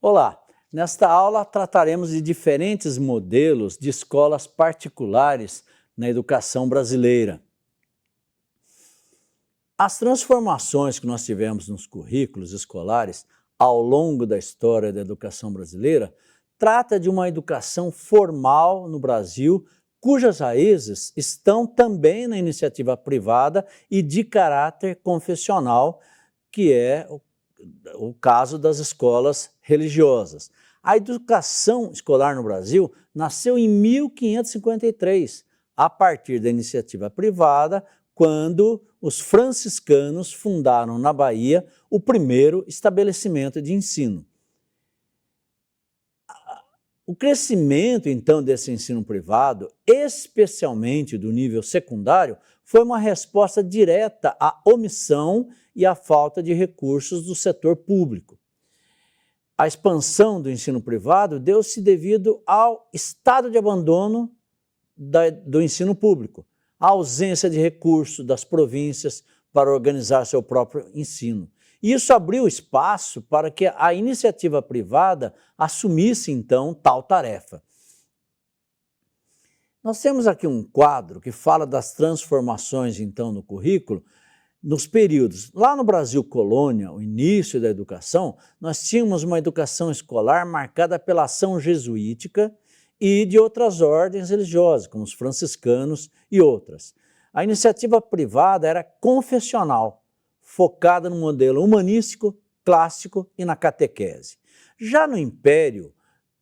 Olá, nesta aula trataremos de diferentes modelos de escolas particulares na educação brasileira. As transformações que nós tivemos nos currículos escolares ao longo da história da educação brasileira trata de uma educação formal no Brasil, cujas raízes estão também na iniciativa privada e de caráter confessional, que é o caso das escolas religiosas. A educação escolar no Brasil nasceu em 1553, a partir da iniciativa privada, quando os franciscanos fundaram na Bahia o primeiro estabelecimento de ensino. O crescimento, então, desse ensino privado, especialmente do nível secundário, foi uma resposta direta à omissão e à falta de recursos do setor público. A expansão do ensino privado deu-se devido ao estado de abandono do ensino público, à ausência de recursos das províncias para organizar seu próprio ensino. E isso abriu espaço para que a iniciativa privada assumisse, então, tal tarefa. Nós temos aqui um quadro que fala das transformações, então, no currículo, nos períodos. Lá no Brasil colônia, o início da educação, nós tínhamos uma educação escolar marcada pela ação jesuítica e de outras ordens religiosas, como os franciscanos e outras. A iniciativa privada era confessional, focada no modelo humanístico, clássico e na catequese. Já no Império,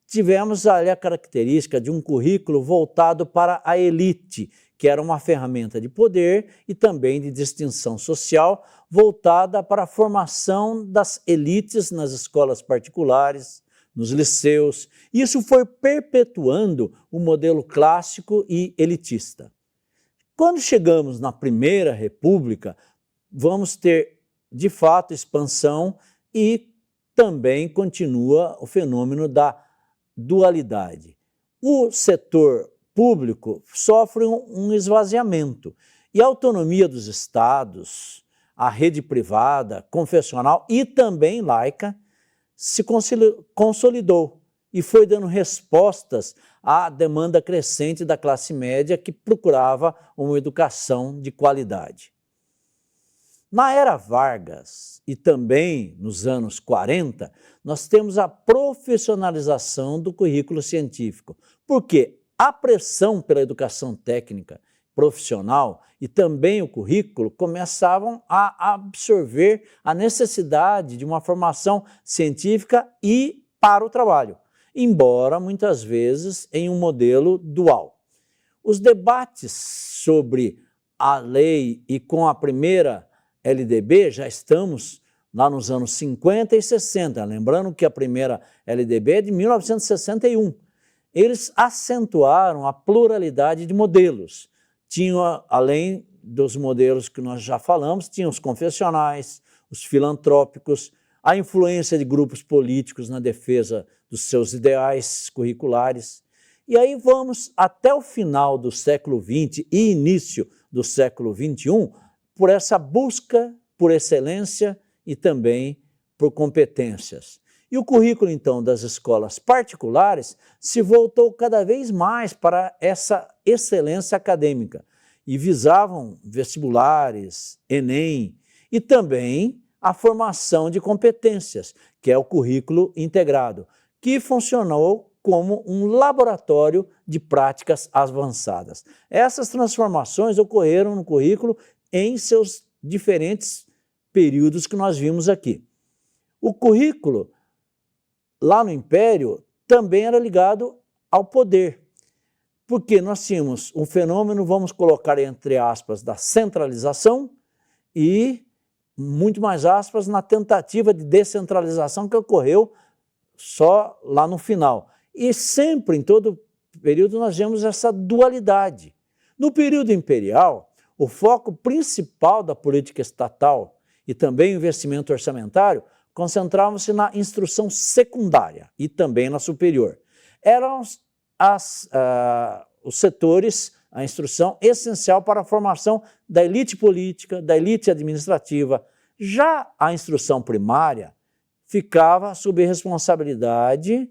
tivemos ali a característica de um currículo voltado para a elite, que era uma ferramenta de poder e também de distinção social, voltada para a formação das elites nas escolas particulares, nos liceus. Isso foi perpetuando o modelo clássico e elitista. Quando chegamos na Primeira República, vamos ter, de fato, expansão e também continua o fenômeno da dualidade. O setor público sofre um esvaziamento e a autonomia dos estados, a rede privada, confessional e também laica se consolidou e foi dando respostas à demanda crescente da classe média que procurava uma educação de qualidade. Na era Vargas e também nos anos 40, nós temos a profissionalização do currículo científico, porque a pressão pela educação técnica profissional e também o currículo começavam a absorver a necessidade de uma formação científica e para o trabalho, embora muitas vezes em um modelo dual. Os debates sobre a lei e com a primeira LDB, já estamos lá nos anos 50 e 60, lembrando que a primeira LDB é de 1961. Eles acentuaram a pluralidade de modelos. Tinha, além dos modelos que nós já falamos, tinha os confessionais, os filantrópicos, a influência de grupos políticos na defesa dos seus ideais curriculares. E aí vamos até o final do século XX e início do século XXI, por essa busca por excelência e também por competências. E o currículo, então, das escolas particulares se voltou cada vez mais para essa excelência acadêmica e visavam vestibulares, Enem e também a formação de competências, que é o currículo integrado, que funcionou como um laboratório de práticas avançadas. Essas transformações ocorreram no currículo em seus diferentes períodos que nós vimos aqui. O currículo, lá no Império, também era ligado ao poder, porque nós tínhamos um fenômeno, vamos colocar entre aspas, da centralização e, muito mais aspas, na tentativa de descentralização que ocorreu só lá no final. E sempre, em todo período, nós vemos essa dualidade. No período imperial, o foco principal da política estatal e também o investimento orçamentário concentravam-se na instrução secundária e também na superior. Eram os setores, a instrução essencial para a formação da elite política, da elite administrativa. Já a instrução primária ficava sob responsabilidade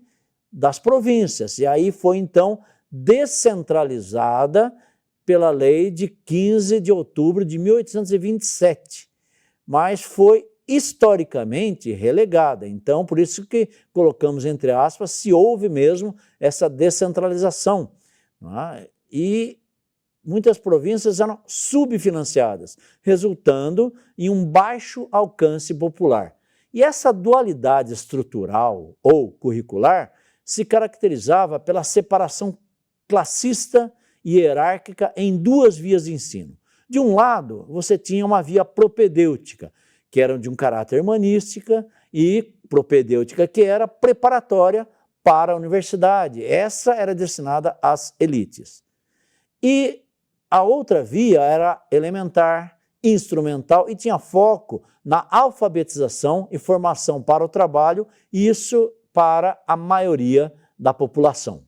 das províncias. E aí foi, então, descentralizada pela lei de 15 de outubro de 1827, mas foi historicamente relegada. Então, por isso que colocamos entre aspas, se houve mesmo essa descentralização. Não é? E muitas províncias eram subfinanciadas, resultando em um baixo alcance popular. E essa dualidade estrutural ou curricular se caracterizava pela separação classista e hierárquica em duas vias de ensino. De um lado, você tinha uma via propedêutica, que era de um caráter humanística, e propedêutica que era preparatória para a universidade. Essa era destinada às elites. E a outra via era elementar, instrumental e tinha foco na alfabetização e formação para o trabalho, e isso para a maioria da população.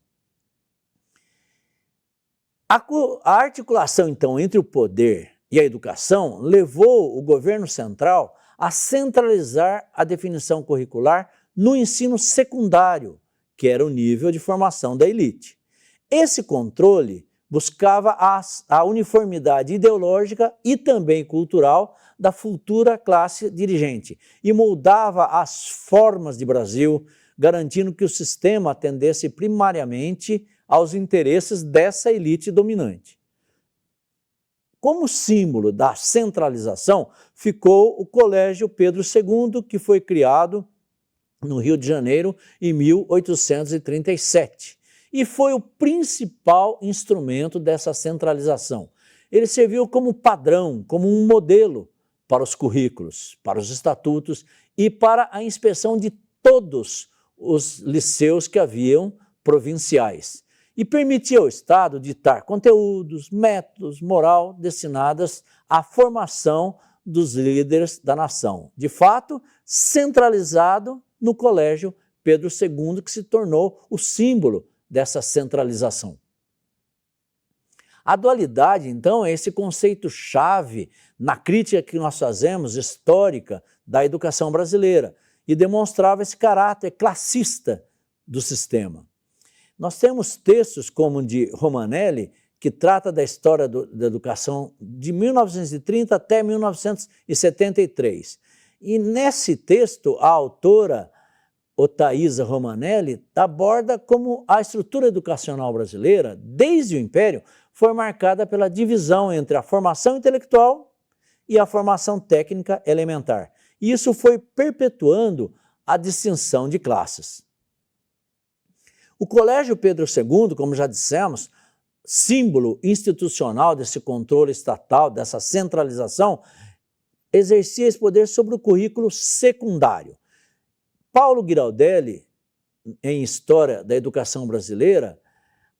A articulação, então, entre o poder e a educação levou o governo central a centralizar a definição curricular no ensino secundário, que era o nível de formação da elite. Esse controle buscava a uniformidade ideológica e também cultural da futura classe dirigente e moldava as formas de Brasil, garantindo que o sistema atendesse primariamente aos interesses dessa elite dominante. Como símbolo da centralização ficou o Colégio Pedro II, que foi criado no Rio de Janeiro em 1837. E foi o principal instrumento dessa centralização. Ele serviu como padrão, como um modelo para os currículos, para os estatutos e para a inspeção de todos os liceus que haviam provinciais. E permitia ao Estado ditar conteúdos, métodos, moral destinadas à formação dos líderes da nação. De fato, centralizado no Colégio Pedro II, que se tornou o símbolo dessa centralização. A dualidade, então, é esse conceito-chave na crítica que nós fazemos, histórica, da educação brasileira, e demonstrava esse caráter classista do sistema. Nós temos textos como o de Romanelli, que trata da história da educação de 1930 até 1973. E nesse texto, a autora Otaísa Romanelli aborda como a estrutura educacional brasileira, desde o Império, foi marcada pela divisão entre a formação intelectual e a formação técnica elementar. E isso foi perpetuando a distinção de classes. O Colégio Pedro II, como já dissemos, símbolo institucional desse controle estatal, dessa centralização, exercia esse poder sobre o currículo secundário. Paulo Giraldelli, em História da Educação Brasileira,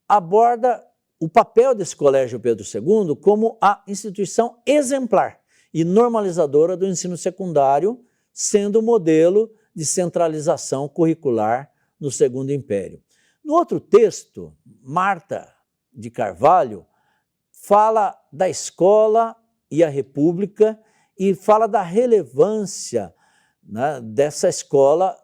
aborda o papel desse Colégio Pedro II como a instituição exemplar e normalizadora do ensino secundário, sendo o modelo de centralização curricular no Segundo Império. No outro texto, Marta de Carvalho fala da escola e a república e fala da relevância, né, dessa escola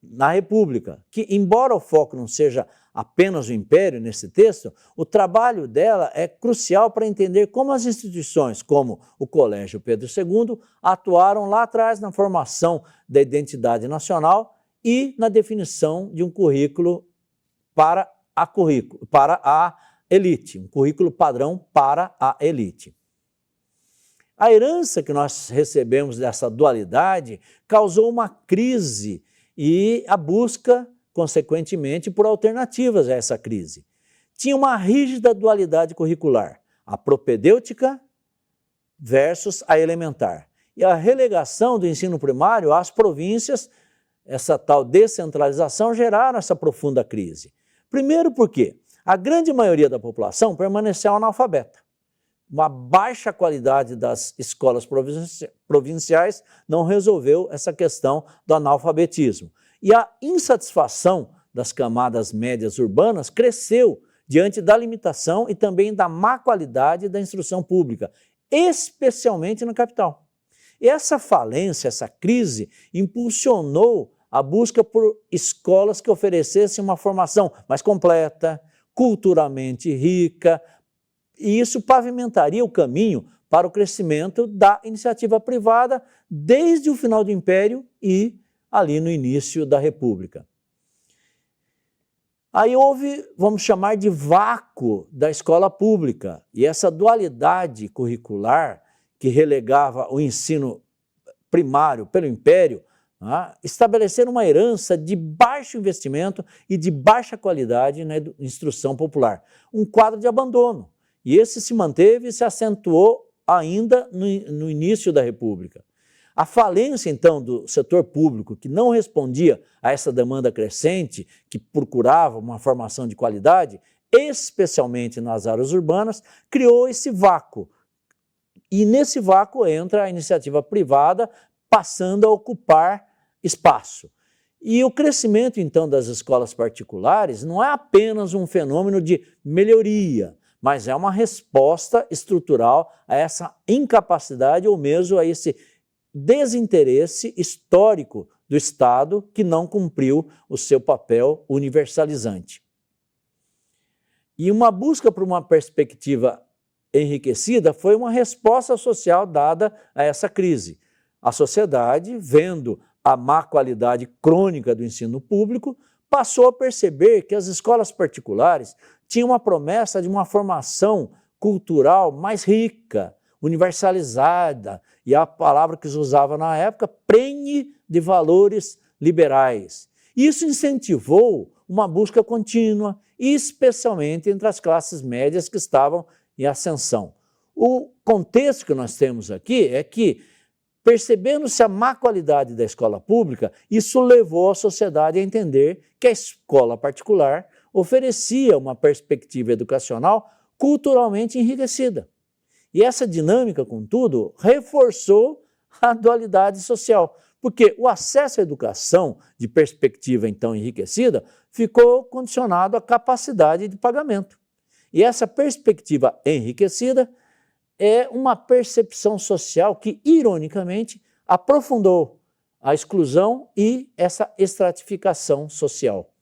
na república, que embora o foco não seja apenas o império nesse texto, o trabalho dela é crucial para entender como as instituições, como o Colégio Pedro II, atuaram lá atrás na formação da identidade nacional e na definição de um currículo para a elite, um currículo padrão para a elite. A herança que nós recebemos dessa dualidade causou uma crise e a busca, consequentemente, por alternativas a essa crise. Tinha uma rígida dualidade curricular, a propedêutica versus a elementar. E a relegação do ensino primário às províncias, essa tal descentralização, geraram essa profunda crise. Primeiro porque a grande maioria da população permaneceu analfabeta. Uma baixa qualidade das escolas provinciais não resolveu essa questão do analfabetismo. E a insatisfação das camadas médias urbanas cresceu diante da limitação e também da má qualidade da instrução pública, especialmente na capital. E essa falência, essa crise, impulsionou a busca por escolas que oferecessem uma formação mais completa, culturalmente rica, e isso pavimentaria o caminho para o crescimento da iniciativa privada desde o final do Império e ali no início da República. Aí houve, vamos chamar de vácuo da escola pública, e essa dualidade curricular que relegava o ensino primário pelo Império, estabeleceram uma herança de baixo investimento e de baixa qualidade na instrução popular, um quadro de abandono, e esse se manteve e se acentuou ainda no início da República. A falência, então, do setor público, que não respondia a essa demanda crescente, que procurava uma formação de qualidade, especialmente nas áreas urbanas, criou esse vácuo. E nesse vácuo entra a iniciativa privada, passando a ocupar espaço. E o crescimento, então, das escolas particulares não é apenas um fenômeno de melhoria, mas é uma resposta estrutural a essa incapacidade ou mesmo a esse desinteresse histórico do Estado que não cumpriu o seu papel universalizante. E uma busca por uma perspectiva enriquecida foi uma resposta social dada a essa crise. A sociedade, vendo a má qualidade crônica do ensino público, passou a perceber que as escolas particulares tinham uma promessa de uma formação cultural mais rica, universalizada, e a palavra que se usava na época, prenhe de valores liberais. Isso incentivou uma busca contínua, especialmente entre as classes médias que estavam em ascensão. O contexto que nós temos aqui é que, percebendo-se a má qualidade da escola pública, isso levou a sociedade a entender que a escola particular oferecia uma perspectiva educacional culturalmente enriquecida. E essa dinâmica, contudo, reforçou a dualidade social, porque o acesso à educação de perspectiva então enriquecida ficou condicionado à capacidade de pagamento. E essa perspectiva enriquecida é uma percepção social que, ironicamente, aprofundou a exclusão e essa estratificação social.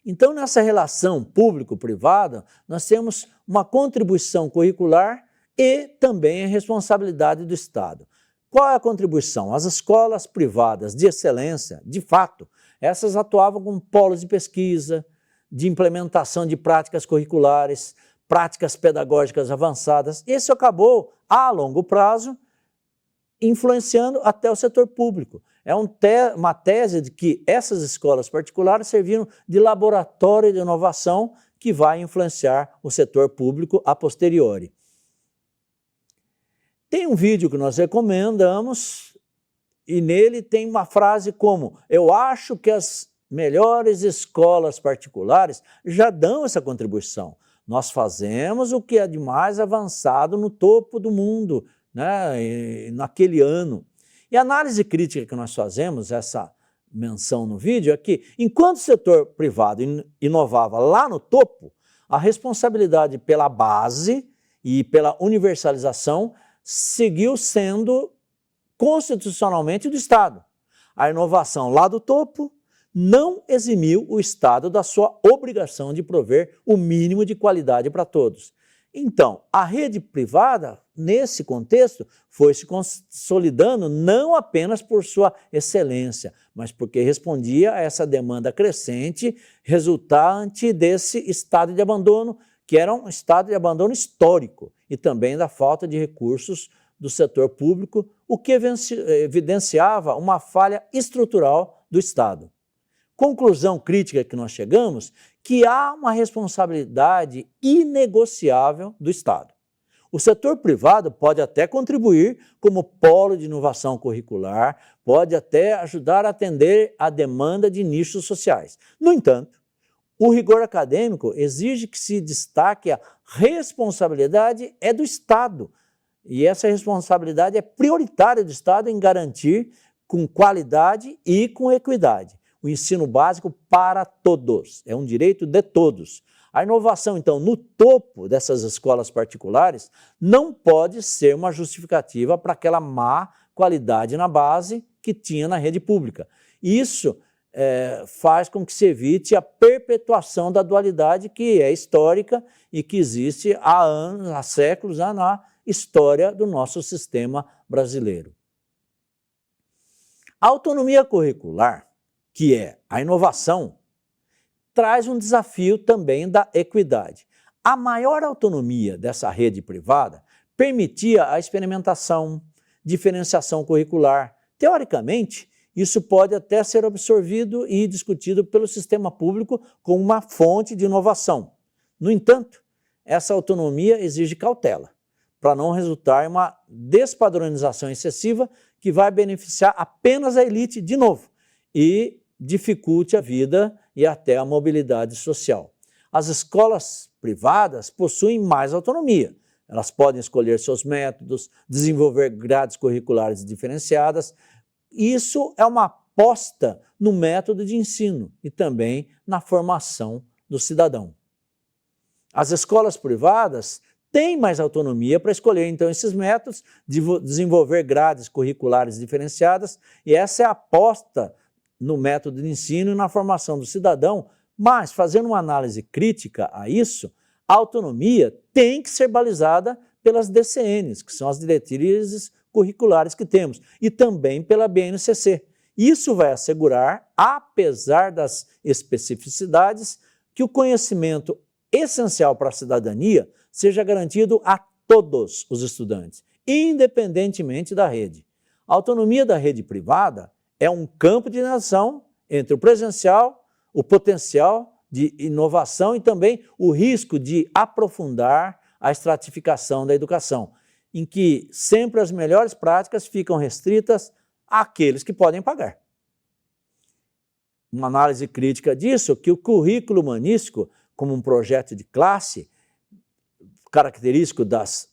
Então, nessa relação público-privada, nós temos uma contribuição curricular e também a responsabilidade do Estado. Qual é a contribuição? As escolas privadas de excelência, de fato, essas atuavam como polos de pesquisa, de implementação de práticas curriculares, práticas pedagógicas avançadas. Isso acabou, a longo prazo, influenciando até o setor público. É uma tese de que essas escolas particulares serviram de laboratório de inovação que vai influenciar o setor público a posteriori. Tem um vídeo que nós recomendamos e nele tem uma frase como: eu acho que as melhores escolas particulares já dão essa contribuição. Nós fazemos o que é de mais avançado no topo do mundo, né, naquele ano. E a análise crítica que nós fazemos, essa menção no vídeo, é que enquanto o setor privado inovava lá no topo, a responsabilidade pela base e pela universalização seguiu sendo constitucionalmente do Estado. A inovação lá do topo não eximiu o Estado da sua obrigação de prover o mínimo de qualidade para todos. Então, a rede privada, nesse contexto, foi se consolidando não apenas por sua excelência, mas porque respondia a essa demanda crescente resultante desse estado de abandono, que era um estado de abandono histórico, e também da falta de recursos do setor público, o que evidenciava uma falha estrutural do Estado. Conclusão crítica que nós chegamos, que há uma responsabilidade inegociável do Estado. O setor privado pode até contribuir como polo de inovação curricular, pode até ajudar a atender a demanda de nichos sociais. No entanto, o rigor acadêmico exige que se destaque a responsabilidade é do Estado, e essa responsabilidade é prioritária do Estado em garantir com qualidade e com equidade o ensino básico para todos, é um direito de todos. A inovação, então, no topo dessas escolas particulares não pode ser uma justificativa para aquela má qualidade na base que tinha na rede pública. Isso faz com que se evite a perpetuação da dualidade que é histórica e que existe há anos, há séculos, na história do nosso sistema brasileiro. A autonomia curricular, que é a inovação, traz um desafio também da equidade. A maior autonomia dessa rede privada permitia a experimentação, diferenciação curricular. Teoricamente, isso pode até ser absorvido e discutido pelo sistema público como uma fonte de inovação. No entanto, essa autonomia exige cautela, para não resultar em uma despadronização excessiva que vai beneficiar apenas a elite de novo e dificulte a vida e até a mobilidade social. As escolas privadas possuem mais autonomia. Elas podem escolher seus métodos, desenvolver grades curriculares diferenciadas. Isso é uma aposta no método de ensino e também na formação do cidadão. As escolas privadas têm mais autonomia para escolher, então, esses métodos, desenvolver grades curriculares diferenciadas, e essa é a aposta no método de ensino e na formação do cidadão, mas, fazendo uma análise crítica a isso, a autonomia tem que ser balizada pelas DCNs, que são as diretrizes curriculares que temos, e também pela BNCC. Isso vai assegurar, apesar das especificidades, que o conhecimento essencial para a cidadania seja garantido a todos os estudantes, independentemente da rede. A autonomia da rede privada é um campo de ação entre o presencial, o potencial de inovação e também o risco de aprofundar a estratificação da educação, em que sempre as melhores práticas ficam restritas àqueles que podem pagar. Uma análise crítica disso, que o currículo humanístico, como um projeto de classe, característico das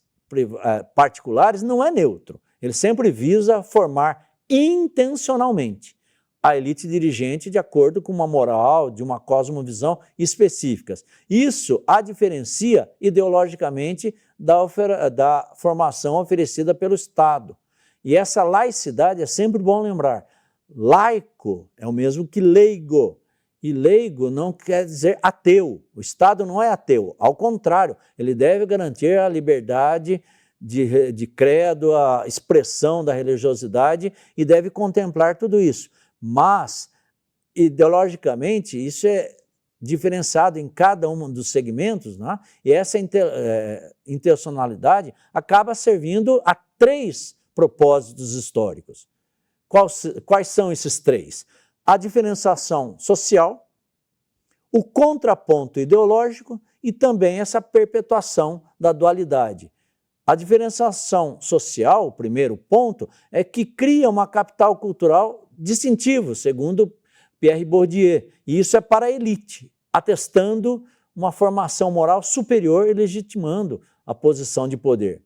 particulares, não é neutro. Ele sempre visa formar intencionalmente a elite dirigente de acordo com uma moral, de uma cosmovisão específicas. Isso a diferencia ideologicamente da formação oferecida pelo Estado. E essa laicidade é sempre bom lembrar. Laico é o mesmo que leigo. E leigo não quer dizer ateu. O Estado não é ateu. Ao contrário, ele deve garantir a liberdade de credo, a expressão da religiosidade e deve contemplar tudo isso. Mas, ideologicamente, isso é diferenciado em cada um dos segmentos, né? E essa intencionalidade acaba servindo a 3 propósitos históricos. Quais são esses 3? A diferenciação social, o contraponto ideológico e também essa perpetuação da dualidade. A diferenciação social, o primeiro ponto, é que cria uma capital cultural distintivo, segundo Pierre Bourdieu, e isso é para a elite, atestando uma formação moral superior e legitimando a posição de poder.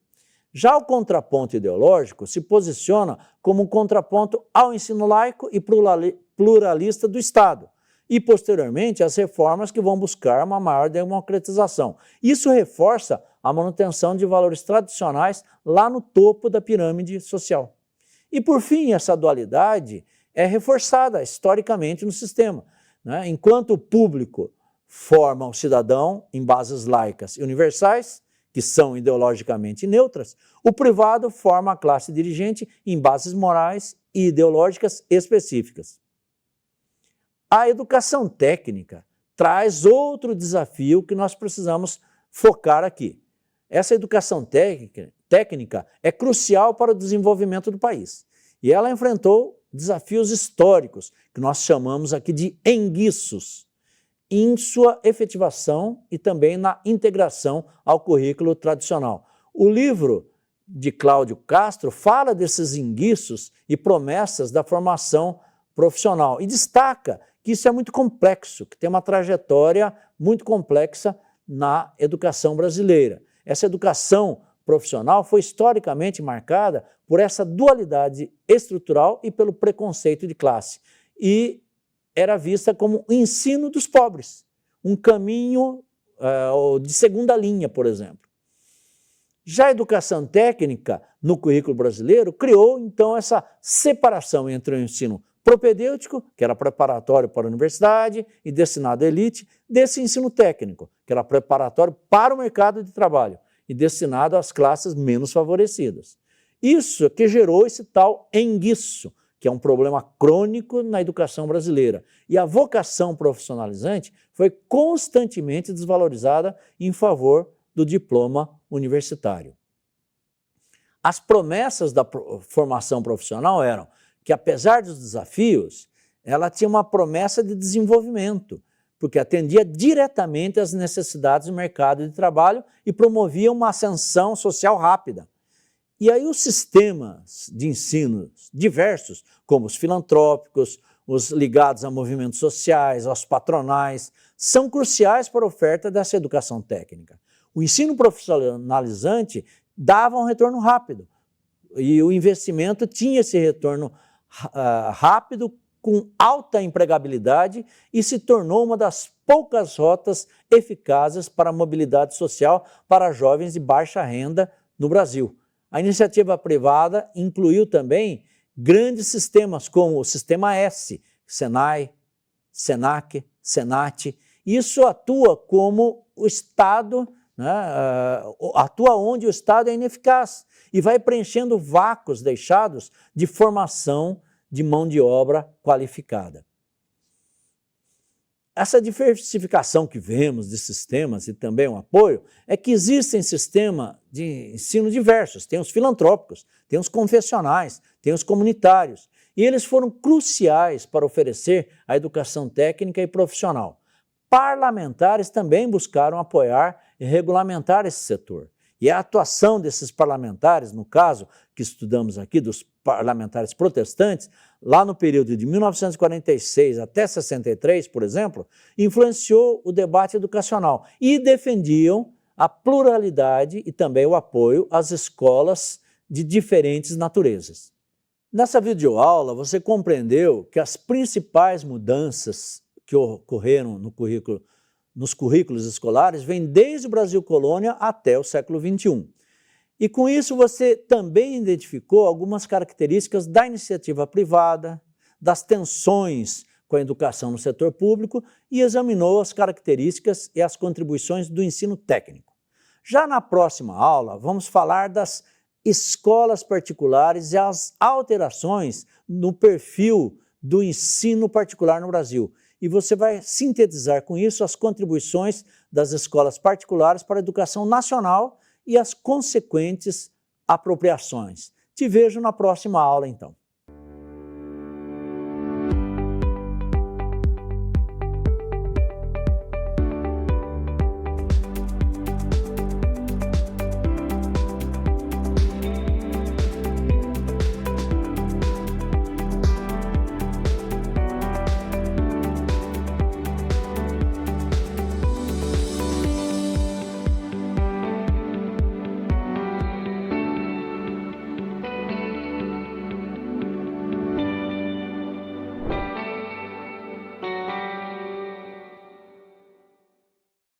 Já o contraponto ideológico se posiciona como um contraponto ao ensino laico e pluralista do Estado, e posteriormente as reformas que vão buscar uma maior democratização. Isso reforça a manutenção de valores tradicionais lá no topo da pirâmide social. E por fim, essa dualidade é reforçada historicamente no sistema, né? Enquanto o público forma o cidadão em bases laicas e universais, que são ideologicamente neutras, o privado forma a classe dirigente em bases morais e ideológicas específicas. A educação técnica traz outro desafio que nós precisamos focar aqui. Essa educação técnica é crucial para o desenvolvimento do país. E ela enfrentou desafios históricos, que nós chamamos aqui de enguiços, em sua efetivação e também na integração ao currículo tradicional. O livro de Cláudio Castro fala desses enguiços e promessas da formação profissional e destaca que isso é muito complexo, que tem uma trajetória muito complexa na educação brasileira. Essa educação profissional foi historicamente marcada por essa dualidade estrutural e pelo preconceito de classe. E era vista como o ensino dos pobres, um caminho de segunda linha, por exemplo. Já a educação técnica, no currículo brasileiro, criou, então, essa separação entre o ensino propedêutico, que era preparatório para a universidade e destinado à elite, desse ensino técnico, que era preparatório para o mercado de trabalho e destinado às classes menos favorecidas. Isso que gerou esse tal enguiço, que é um problema crônico na educação brasileira. E a vocação profissionalizante foi constantemente desvalorizada em favor do diploma universitário. As promessas da formação profissional eram que, apesar dos desafios, ela tinha uma promessa de desenvolvimento, porque atendia diretamente às necessidades do mercado de trabalho e promovia uma ascensão social rápida. E aí os sistemas de ensino diversos, como os filantrópicos, os ligados a movimentos sociais, aos patronais, são cruciais para a oferta dessa educação técnica. O ensino profissionalizante dava um retorno rápido e o investimento tinha esse retorno rápido, com alta empregabilidade e se tornou uma das poucas rotas eficazes para a mobilidade social para jovens de baixa renda no Brasil. A iniciativa privada incluiu também grandes sistemas como o Sistema S, Senai, Senac, Senat. Isso atua como o Estado, atua onde o Estado é ineficaz e vai preenchendo vácuos deixados de formação de mão de obra qualificada. Essa diversificação que vemos de sistemas e também o apoio é que existem sistemas de ensino diversos, tem os filantrópicos, tem os confessionais, tem os comunitários, e eles foram cruciais para oferecer a educação técnica e profissional. Parlamentares também buscaram apoiar e regulamentar esse setor. E a atuação desses parlamentares, no caso que estudamos aqui, dos parlamentares protestantes, lá no período de 1946 até 63, por exemplo, influenciou o debate educacional e defendiam a pluralidade e também o apoio às escolas de diferentes naturezas. Nessa videoaula, você compreendeu que as principais mudanças que ocorreram nos currículos escolares vêm desde o Brasil colônia até o século XXI. E com isso você também identificou algumas características da iniciativa privada, das tensões com a educação no setor público e examinou as características e as contribuições do ensino técnico. Já na próxima aula, vamos falar das escolas particulares e as alterações no perfil do ensino particular no Brasil. E você vai sintetizar com isso as contribuições das escolas particulares para a educação nacional e as consequentes apropriações. Te vejo na próxima aula, então.